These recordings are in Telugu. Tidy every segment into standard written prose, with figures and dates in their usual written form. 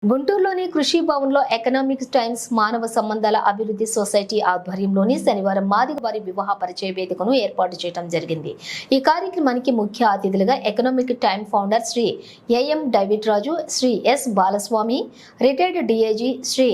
గుంటూరులోని కృషి భవన్లో ఎకనామిక్ టైమ్స్ మానవ సంబంధాల అభివృద్ధి సొసైటీ ఆధ్వర్యంలోని శనివారం మాదిగ వారి వివాహ పరిచయ వేదికను ఏర్పాటు చేయడం జరిగింది. ఈ కార్యక్రమానికి ముఖ్య అతిథులుగా economic time founder Shri A M David Raju, Shri S Balaswamy, retired DIG Shri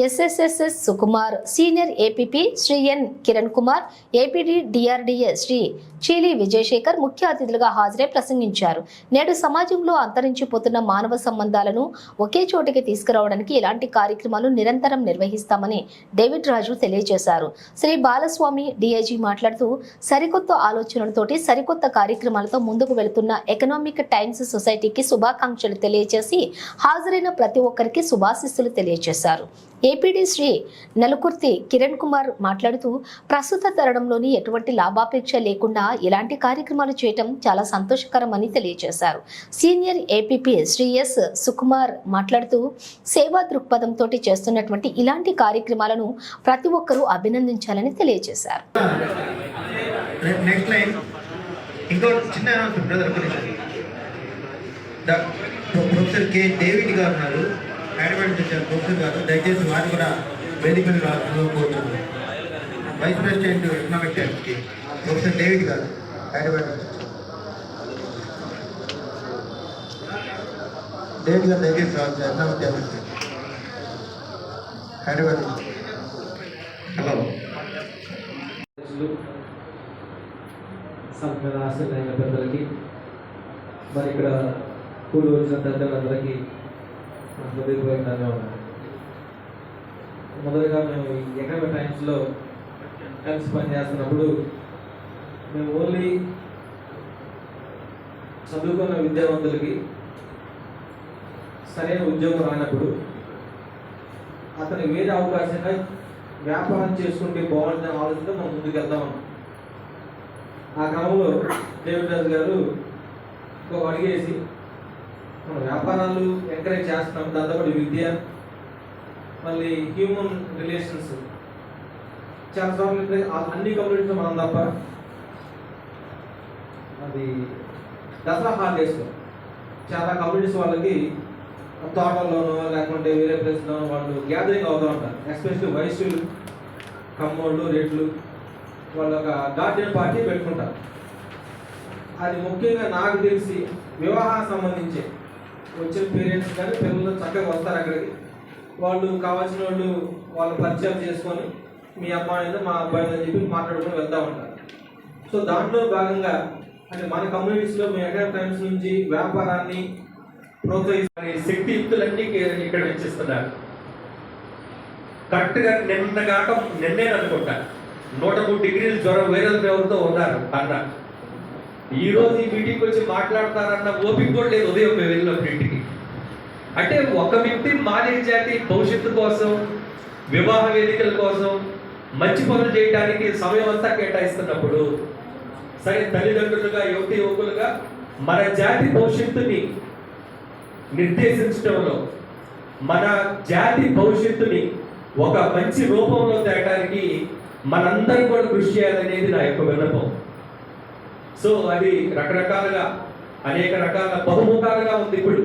ఎస్ఎస్ఎస్ఎస్ Sukumar, senior APP Shri N Kiran Kumar, APD DRDA Shri Cheeli Vijayasekhar ముఖ్య అతిథులుగా హాజరై ప్రసంగించారు. నేడు సమాజంలో అంతరించిపోతున్న మానవ సంబంధాలను ఒకే చోటికి తీసుకురావడానికి ఇలాంటి కార్యక్రమాలు నిరంతరం నిర్వహిస్తామని డేవిడ్ రాజు తెలియజేశారు. శ్రీ బాలస్వామి డిఐజీ మాట్లాడుతూ సరికొత్త ఆలోచనలతోటి సరికొత్త కార్యక్రమాలతో ముందుకు వెళుతున్న ఎకనామిక్ టైమ్స్ సొసైటీకి శుభాకాంక్షలు తెలియజేసి హాజరైన ప్రతి ఒక్కరికి శుభాశీస్సులు తెలియజేశారు. ఏపీడీ శ్రీ నలుకుర్తి కిరణ్ కుమార్ మాట్లాడుతూ ప్రస్తుత తరుణంలోని ఎటువంటి లాభాపేక్ష లేకుండా ఇలాంటి కార్యక్రమాలు చేయటం చాలా సంతోషకరమని తెలియజేశారు. Senior APP Shri S Sukumar మాట్లాడుతూ సేవా దృక్పథంతో చేస్తున్నటువంటి ఇలాంటి కార్యక్రమాలను ప్రతి ఒక్కరూ అభినందించాలని తెలియజేశారు. ప్రొఫెసర్ గారు దయచేసి వారు కూడా వేదిక మీద కోరుతున్నాను. వైస్ ప్రెసిడెంట్ ఎకనామిక్ టైమ్స్కి ప్రొఫెసర్ డేవిడ్ గారు హైదరాబాద్ దయచేసి రావాలి ఎకనామిక్ టైమ్స్కి హైదరాబాద్. హలో సంఘ ఆశ్రమైన పెద్దలకి, మరి ఇక్కడ కూలి వచ్చిన పెద్దలందరికీ హృదయపూర్వక ధన్యవాదాలు. మొదటగా మేము ఈ ఎకనామిక్ టైమ్స్లో కలిసి పనిచేస్తున్నప్పుడు మేము ఓన్లీ చదువుకున్న విద్యావంతులకి సరైన ఉద్యోగం రానప్పుడు అతనికి వేరే అవకాశంగా వ్యాపారం చేసుకుంటే బాగుంటుందని ఆలోచనతో మనం ముందుకు వెళ్తామన్నాం. ఆ క్రమంలో డేవిడ్ రాజు గారు ఒక అడిగేసి మన వ్యాపారాలు ఎంకరేజ్ చేస్తున్నాం, దాంతోపాటు విద్య, మళ్ళీ హ్యూమన్ రిలేషన్స్ చాలా సార్లు అన్ని కమ్యూనిటీస్ మనం తప్ప అది దసరా హాలిడేస్లో చాలా కమ్యూనిటీస్ వాళ్ళకి తోటల్లోనో లేకుంటే వేరే ప్లేస్లోనో వాళ్ళు గ్యాదరింగ్ అవుతూ ఉంటారు. ఎస్పెషల్లీ వయస్సులు, కమ్మోళ్ళు, రేట్లు వాళ్ళు ఒక గార్డెన్ పార్టీ పెట్టుకుంటారు. అది ముఖ్యంగా నాకు తెలిసి వివాహానికి సంబంధించి వచ్చిన పేరెంట్స్ కానీ పిల్లలు చక్కగా వస్తారు అక్కడికి. వాళ్ళు కావాల్సిన వాళ్ళు వాళ్ళు పరిచయం చేసుకొని మీ అమ్మాయి మా అబ్బాయి అని చెప్పి మాట్లాడుకొని వెళ్తూ ఉంటారు. సో దాంట్లో భాగంగా అంటే మన కమ్యూనిటీస్లో మీ ఎకనామిక్ టైమ్స్ నుంచి వ్యాపారాన్ని ప్రోత్సహించే శక్తియుక్తులన్నీ ఇక్కడ వెచ్చిస్తున్నారు. కరెక్ట్గా నిన్నే అనుకుంటా 103 డిగ్రీలు జ్వరం వైరల్ ఫీవర్తో ఉన్నారు అన్న. ఈ రోజు ఈ మీటింగ్కి వచ్చి మాట్లాడతారన్న ఓపిక కూడా లేదు ఉదయం మేము వెళ్ళినప్పుడు ఇంటికి. అంటే ఒక వ్యక్తి మాదిగ జాతి భవిష్యత్తు కోసం, వివాహ వేదికల కోసం, మంచి పనులు చేయడానికి సమయం అంతా కేటాయిస్తున్నప్పుడు సరే తల్లిదండ్రులుగా, యువతి యువకులుగా మన జాతి భవిష్యత్తుని నిర్దేశించడంలో, మన జాతి భవిష్యత్తుని ఒక మంచి రూపంలో తేయడానికి మనందరం కూడా కృషి చేయాలనేది నా యొక్క విన్నపం. సో అది రకరకాలుగా అనేక రకాల బహుముఖాలుగా ఉంది. ఇప్పుడు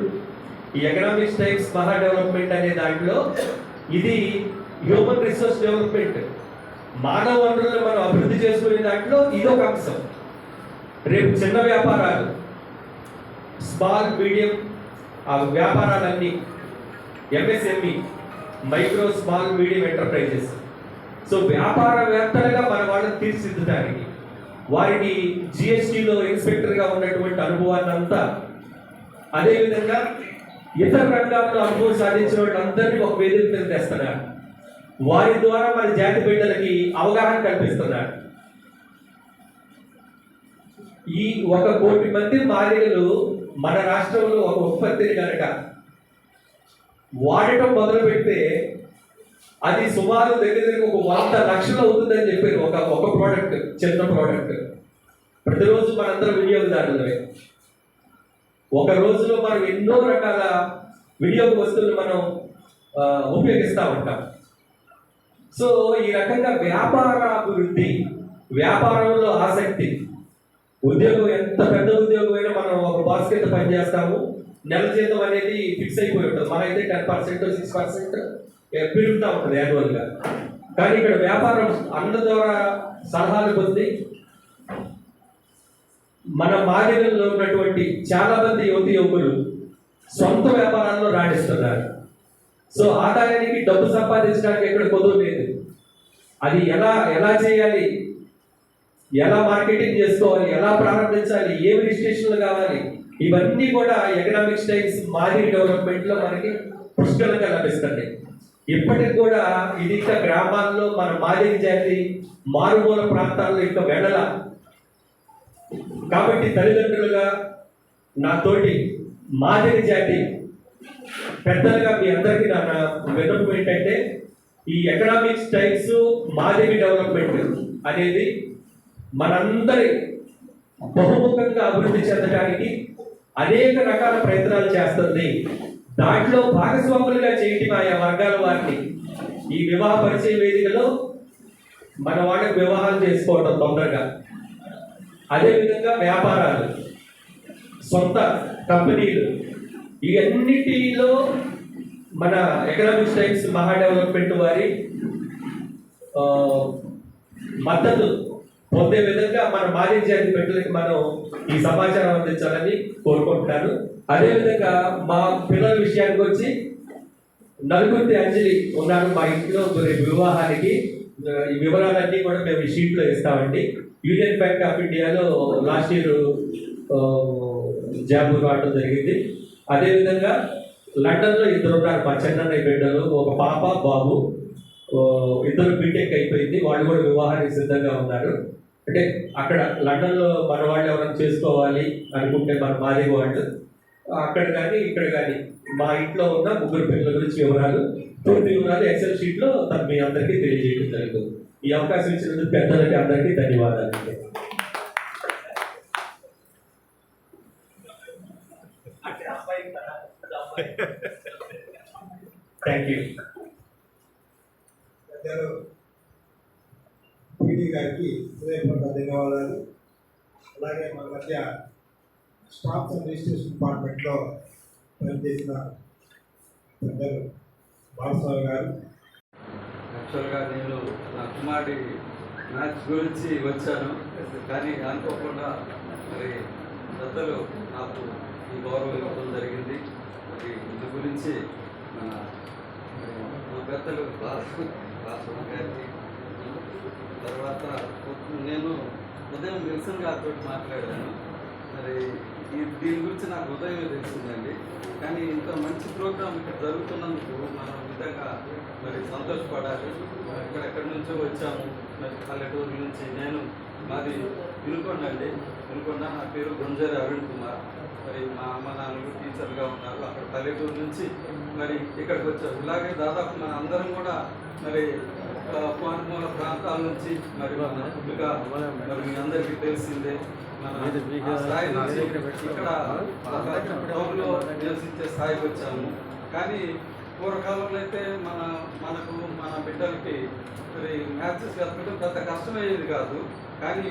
ఈ ఎకనామిక్స్ టైమ్స్ మహా డెవలప్మెంట్ అనే దాంట్లో ఇది హ్యూమన్ రిసోర్స్ డెవలప్మెంట్, మానవ వనరులను మనం అభివృద్ధి చేసుకునే దాంట్లో ఇది ఒక అంశం. రేపు చిన్న వ్యాపారాలు, స్మాల్ మీడియం వ్యాపారాలన్నీ, MSME, micro small medium enterprises, so వ్యాపారవేత్తలుగా మన వాళ్ళని తీర్చిదిద్దడానికి వారికి జిఎస్టీలో ఇన్స్పెక్టర్గా ఉన్నటువంటి అనుభవాన్ని అంతా, అదేవిధంగా ఇతర రంగాల్లో అనుభవం సాధించిన వాళ్ళందరినీ ఒక వేదిక మీద తెస్తున్నారు. వారి ద్వారా మన జాతి బిడ్డలకి అవగాహన కల్పిస్తున్నారు. ఈ 1 కోటి మంది మాదిగలు మన రాష్ట్రంలో ఒక ఉత్పత్తిని కనుక వాడటం మొదలు పెడితే అది సుమారు దగ్గర ఒక 100 లక్షలు అవుతుందని చెప్పారు. ఒక ప్రోడక్ట్, చిన్న ప్రోడక్ట్. ప్రతిరోజు మనందరం వినియోగదారులమే. ఒక రోజులో మనం ఎన్నో రకాల వినియోగ వస్తువులు మనం ఉపయోగిస్తూ ఉంటాం. సో ఈ రకంగా వ్యాపార అభివృద్ధి, వ్యాపారంలో ఆసక్తి, ఉద్యోగం ఎంత పెద్ద ఉద్యోగం అయినా మనం ఒక బాస్ కింద పనిచేస్తాము, నెల జీతం అనేది ఫిక్స్ అయిపోయి ఉంటుంది. మన అయితే 10% 6% పెరుగుతూ ఉంటుంది యాన్యువల్గా. కానీ ఇక్కడ వ్యాపారం అన్న ద్వారా సలహాలు పొంది మన మాదిరిలో ఉన్నటువంటి చాలా మంది యువకులు సొంత వ్యాపారాల్లో రాణిస్తున్నారు. సో ఆదాయానికి డబ్బు సంపాదించడానికి ఎక్కడ కొదువు లేదు. అది ఎలా చేయాలి, ఎలా మార్కెటింగ్ చేసుకోవాలి, ఎలా ప్రారంభించాలి, ఏమి రిజిస్ట్రేషన్లు కావాలి, ఇవన్నీ కూడా ఎకనామిక్స్ టైమ్స్ మాదిరి డెవలప్మెంట్ లో మనకి పుష్కలంగా లభిస్తున్నాయి. ఇప్పటికి కూడా ఇది ఇంకా గ్రామాల్లో మన మాదిరి జాతి మారుమూల ప్రాంతాల్లో ఇంకా వెళ్ళాల. కాబట్టి తల్లిదండ్రులుగా నాతోటి మాదిరి జాతి పెద్దలుగా మీ అందరికీ నా విన్నపం ఏంటంటే, ఈ ఎకనామిక్స్ టైమ్స్ మాదిరి డెవలప్మెంట్ అనేది మనందరి బహుముఖంగా అభివృద్ధి చెందడానికి అనేక రకాల ప్రయత్నాలు చేస్తుంది. దాంట్లో భాగస్వాములుగా చేయటం ఆయా వర్గాల వారిని ఈ వివాహ పరిచయ వేదికలో మన వాళ్ళకి వివాహాలు చేసుకోవడం తొందరగా, అదేవిధంగా వ్యాపారాలు, సొంత కంపెనీలు, ఇవన్నిటిలో మన ఎకనామిక్స్ టైమ్స్ మహా డెవలప్మెంట్ వారి మద్దతు పొందే విధంగా మన మాజీ జాతి బిడ్డలకి మనం ఈ సమాచారం అందించాలని కోరుకుంటున్నాను. అదేవిధంగా మా పిల్లల విషయానికి వచ్చి నలుగురి అంజలి ఉన్నారు మా ఇంట్లో రేపు వివాహానికి. ఈ వివరాలన్నీ కూడా మేము ఈ షీట్లో ఇస్తామండి. యూనియన్ బ్యాంక్ ఆఫ్ ఇండియాలో లాస్ట్ ఇయర్ జాబ్ రావడం జరిగింది. అదేవిధంగా లండన్లో ఇద్దరు ఉన్నారు మా చిన్నయ్య బిడ్డలు, ఒక పాప బాబు, ఇద్దరు బీటెక్ అయిపోయింది, వాళ్ళు కూడా వివాహానికి సిద్ధంగా ఉన్నారు. అంటే అక్కడ లండన్లో మన వాళ్ళు ఎవరైనా చేసుకోవాలి అనుకుంటే మన మాది వాళ్ళు అక్కడ కానీ ఇక్కడ కానీ మా ఇంట్లో ఉన్న ముగ్గురు పిల్లల గురించి వివరాలు, పూర్తి వివరాలు ఎక్సెల్ షీట్లో మీ అందరికీ తెలియజేయడం జరుగుతుంది. ఈ అవకాశం ఇచ్చినందుకు పెద్దలకి అందరికీ ధన్యవాదాలు. Thank you. పీడీ గారికి హృదయపూర్వక ధన్యవాదాలు. అలాగే మన మధ్య స్టాఫ్స్ అండ్ రిజిస్ట్రేషన్ డిపార్ట్మెంట్లో పనిచేసిన పెద్దలు బాలస్వామి గారు. యాక్చువల్గా నేను నా కుమారుడి మ్యాచ్ గురించి వచ్చాను, కానీ అనుకోకుండా మరి పెద్దలు నాకు ఈ గౌరవం ఇవ్వడం జరిగింది. మరి ఇందు గురించి మా పెద్దలు రాష్ట్రం గారికి, తర్వాత నేను ఉదయం విల్సన్ గారితో మాట్లాడాను. మరి దీని గురించి నాకు ఉదయమే తెలిసిందండి. కానీ ఇంత మంచి ప్రోగ్రాం ఇక్కడ జరుగుతున్నందుకు మనం నిజంగా మరి సంతోషపడాలి. ఎక్కడెక్కడి నుంచో వచ్చాము, మరి పల్లెటూరు నుంచి. నేను మాది వినుకొండ అండి, వినుకొండ. నా పేరు గుంజరి అరుణ్ కుమార్. మరి మా అమ్మ నాన్నలు టీచర్గా ఉన్నారు. అక్కడ పల్లెటూరు నుంచి మరి ఇక్కడికి వచ్చారు. ఇలాగే దాదాపు మన అందరం కూడా మరి మారుమూల ప్రాంతాల నుంచి మరి ముందుగా మరి మీ అందరికీ తెలిసిందే మన స్థాయి నుంచి ఇక్కడ టౌన్లో నివసించే స్థాయికి వచ్చాము. కానీ పూర్వకాలంలో అయితే మన బిడ్డలకి మరి మ్యాచెస్ వెతకడం పెద్ద కష్టమయ్యేది కాదు. కానీ